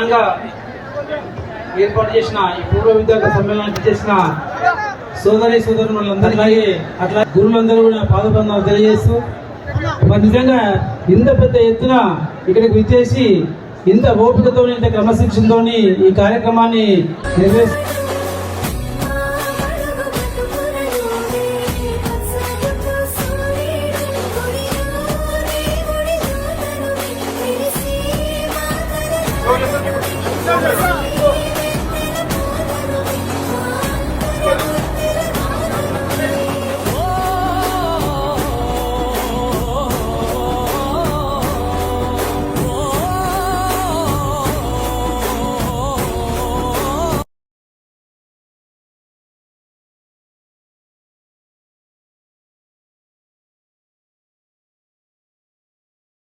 ఘనంగా ఏర్పాటు చేసిన ఈ పూర్వ విద్యార్థి సమ్మేళనానికి చేసిన సోదరులందరికీ అట్లా గురువులందరూ కూడా పాదబంధాలు తెలియజేస్తూ మరి నిజంగా ఇంత పెద్ద ఎత్తున ఇక్కడికి విచ్చేసి ఇంత ఓపికతో ఇంత క్రమశిక్షణతో ఈ కార్యక్రమాన్ని నిర్వహిస్తూ Gracias.